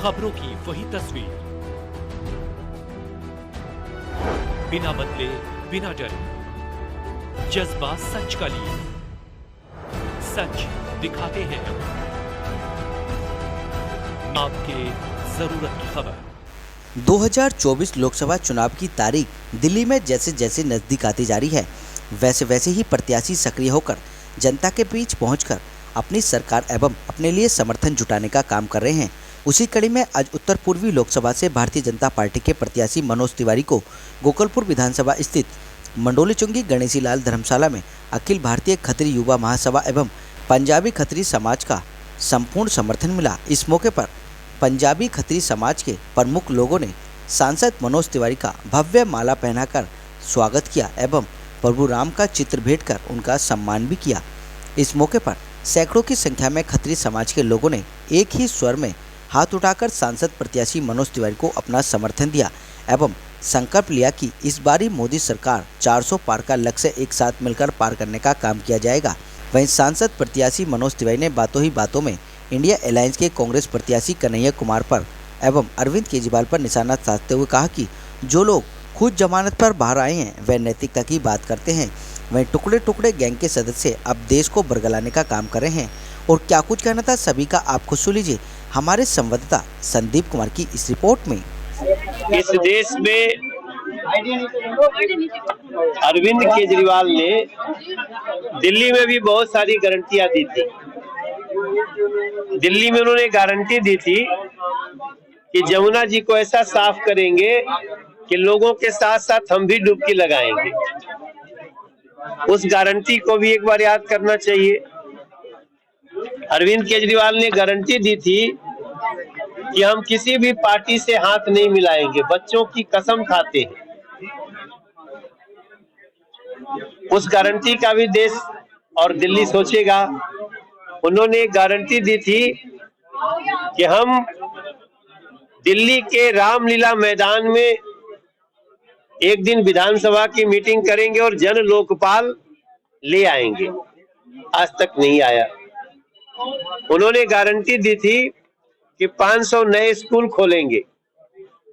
खबरों की वही तस्वीर, बिना बदले बिना डरे, जज्बा सच का लिए, सच दिखाते हैं आपके जरूरत की खबर। 2024 लोकसभा चुनाव की तारीख दिल्ली में जैसे जैसे नजदीक आती जा रही है, वैसे वैसे ही प्रत्याशी सक्रिय होकर जनता के बीच पहुंचकर अपनी सरकार एवं अपने लिए समर्थन जुटाने का काम कर रहे हैं। उसी कड़ी में आज उत्तर पूर्वी लोकसभा से भारतीय जनता पार्टी के प्रत्याशी मनोज तिवारी को गोकुलपुर विधानसभा स्थित मंडोली चुंगी गणेशी लाल धर्मशाला में अखिल भारतीय खत्री युवा महासभा एवं पंजाबी खत्री समाज का संपूर्ण समर्थन मिला। इस मौके पर पंजाबी खत्री समाज के प्रमुख लोगों ने सांसद मनोज तिवारी का भव्य माला पहनाकर स्वागत किया एवं प्रभु राम का चित्र भेंट कर उनका सम्मान भी किया। इस मौके पर सैकड़ों की संख्या में खत्री समाज के लोगों ने एक ही स्वर में हाथ उठाकर सांसद प्रत्याशी मनोज तिवारी को अपना समर्थन दिया एवं संकल्प लिया कि इस बारी मोदी सरकार 400 पार का लक्ष्य एक साथ मिलकर पार करने का काम किया जाएगा। वहीं सांसद प्रत्याशी मनोज तिवारी ने बातों ही बातों में इंडिया अलायंस के कांग्रेस प्रत्याशी कन्हैया कुमार पर एवं अरविंद केजरीवाल पर निशाना साधते हुए कहा कि जो लोग खुद जमानत पर बाहर आए हैं वे नैतिकता की बात करते हैं। वहीं टुकड़े टुकड़े गैंग के सदस्य अब देश को बरगलाने का काम कर रहे हैं। और क्या कुछ कहना था सभी का आप खुद सुन लीजिए हमारे संवाददाता संदीप कुमार की इस रिपोर्ट में। इस देश में अरविंद केजरीवाल ने दिल्ली में भी बहुत सारी गारंटियां दी थी। दिल्ली में उन्होंने गारंटी दी थी कि जमुना जी को ऐसा साफ करेंगे कि लोगों के साथ साथ हम भी डुबकी लगाएंगे। उस गारंटी को भी एक बार याद करना चाहिए। अरविंद केजरीवाल ने गारंटी दी थी कि हम किसी भी पार्टी से हाथ नहीं मिलाएंगे, बच्चों की कसम खाते हैं। उस गारंटी का भी देश और दिल्ली सोचेगा। उन्होंने गारंटी दी थी कि हम दिल्ली के रामलीला मैदान में एक दिन विधानसभा की मीटिंग करेंगे और जन लोकपाल ले आएंगे। आज तक नहीं आया। उन्होंने गारंटी दी थी कि 500 नए स्कूल खोलेंगे।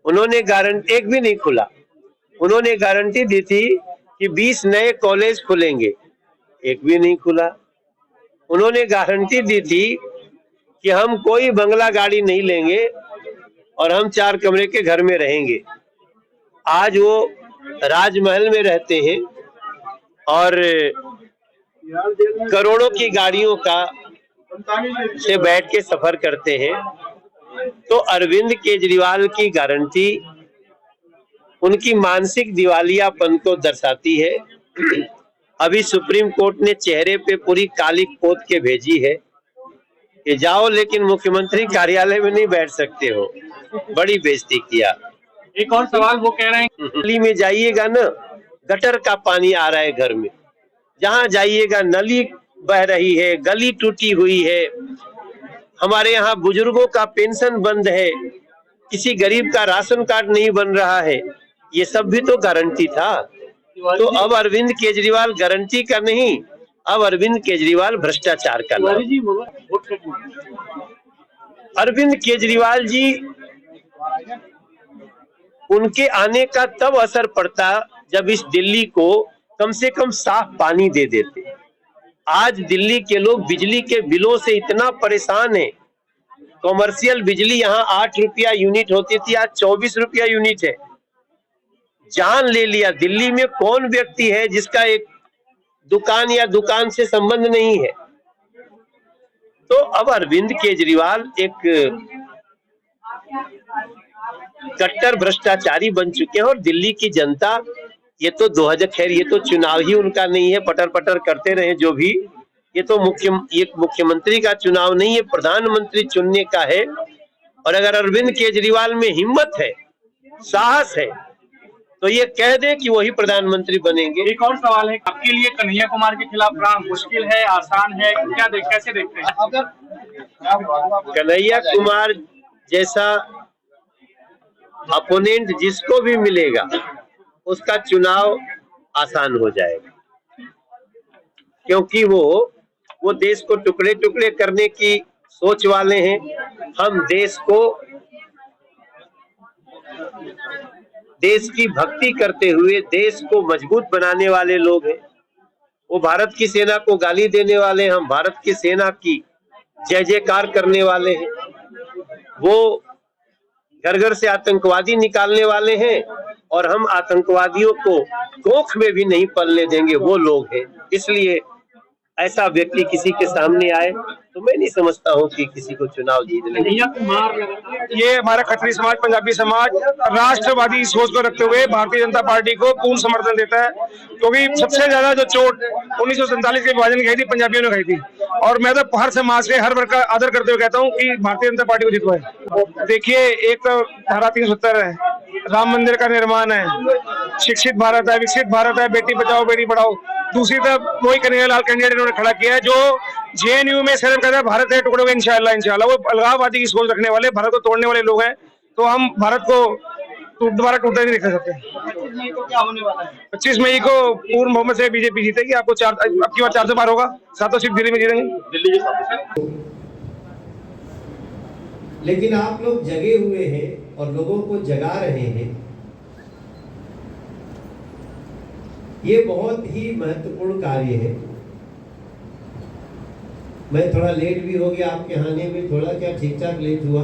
उन्होंने गारंटी एक भी नहीं खुला। उन्होंने गारंटी दी थी कि 20 नए कॉलेज खुलेंगे, एक भी नहीं खुला। उन्होंने गारंटी दी थी कि हम कोई बंगला गाड़ी नहीं लेंगे और हम 4 कमरे के घर में रहेंगे। आज वो राजमहल में रहते हैं और करोड़ों की गाड़ियों का से बैठ के सफर करते हैं। तो अरविंद केजरीवाल की गारंटी उनकी मानसिक दिवालियापन को दर्शाती है। अभी सुप्रीम कोर्ट ने चेहरे पे पूरी काली पोत के भेजी है कि जाओ लेकिन मुख्यमंत्री कार्यालय में नहीं बैठ सकते हो। बड़ी बेइज्जती किया। एक और सवाल वो कह रहे हैं दिल्ली में जाइएगा ना, गटर का पानी आ रहा है घर में। जहां जाइएगा नली बह रही है, गली टूटी हुई है। हमारे यहाँ बुजुर्गों का पेंशन बंद है, किसी गरीब का राशन कार्ड नहीं बन रहा है। ये सब भी तो गारंटी था। तो अब अरविंद केजरीवाल गारंटी का नहीं, अब अरविंद केजरीवाल भ्रष्टाचार का नाम। अरविंद केजरीवाल जी, उनके आने का तब असर पड़ता जब इस दिल्ली को कम से कम साफ पानी दे देते। आज दिल्ली के लोग बिजली के बिलों से इतना परेशान हैं। कॉमर्शियल बिजली यहाँ 8 रुपया यूनिट होती थी, आज 24 रुपया यूनिट है। जान ले लिया। दिल्ली में कौन व्यक्ति है जिसका एक दुकान या दुकान से संबंध नहीं है। तो अब अरविंद केजरीवाल एक कट्टर भ्रष्टाचारी बन चुके हैं और दिल्ली की जनता, ये तो 2000 खैर ये तो चुनाव ही उनका नहीं है, पटर पटर करते रहे जो भी। ये तो मुख्यमंत्री का चुनाव नहीं है, प्रधानमंत्री चुनने का है। और अगर अरविंद केजरीवाल में हिम्मत है, साहस है, तो ये कह दे कि वही प्रधानमंत्री बनेंगे। एक और सवाल है, आपके लिए कन्हैया कुमार के खिलाफ रहा मुश्किल है, आसान है, कैसे देखते हैं? कन्हैया कुमार जैसा अपोनेंट जिसको भी मिलेगा उसका चुनाव आसान हो जाएगा, क्योंकि वो देश को टुकड़े टुकड़े करने की सोच वाले हैं। हम देश को देश की भक्ति करते हुए देश को मजबूत बनाने वाले लोग हैं। वो भारत की सेना को गाली देने वाले, हम भारत की सेना की जय जयकार करने वाले हैं। वो घर घर से आतंकवादी निकालने वाले हैं और हम आतंकवादियों को कोख में भी नहीं पलने देंगे, वो लोग हैं। इसलिए ऐसा व्यक्ति किसी के सामने आए तो मैं नहीं समझता हूँ कि किसी को चुनाव जीत ले। ये हमारा खत्री समाज, पंजाबी समाज राष्ट्रवादी सोच को रखते हुए भारतीय जनता पार्टी को पूर्ण समर्थन देता है, क्योंकि सबसे ज्यादा जो चोट 1947 के विभाजन खाई थी पंजाबियों ने खाई थी। और मैं तो हर समाज के हर वर्ग का आदर करते हुए कहता हूँ कि भारतीय जनता पार्टी को जितवाए। देखिए, एक तो धारा 370 है, राम मंदिर का निर्माण है, शिक्षित भारत है, विकसित भारत है, बेटी बचाओ बेटी पढ़ाओ। दूसरी तरफ वही कन्हैयालाल कैंडिडेट इन्होंने खड़ा किया है जो जेएनयू में सिर्फ कहता है भारत है टुकड़े हुए इंशाल्लाह इंशाल्लाह। वो अलगाववादी की सोच रखने वाले, भारत को तोड़ने वाले लोग हैं। तो हम भारत को दोबारा टूटते नहीं देख सकते। 25 मई को पूर्ण बहुमत से बीजेपी जीतेगी। आपको अब की बार 4 से पार होगा, 7 सीट दिल्ली में जीतेंगे। लेकिन आप लोग जगे हुए हैं और लोगों को जगा रहे हैं, ये बहुत ही महत्वपूर्ण कार्य है। मैं थोड़ा लेट भी हो गया, आपके आने में थोड़ा क्या ठीक ठाक लेट हुआ।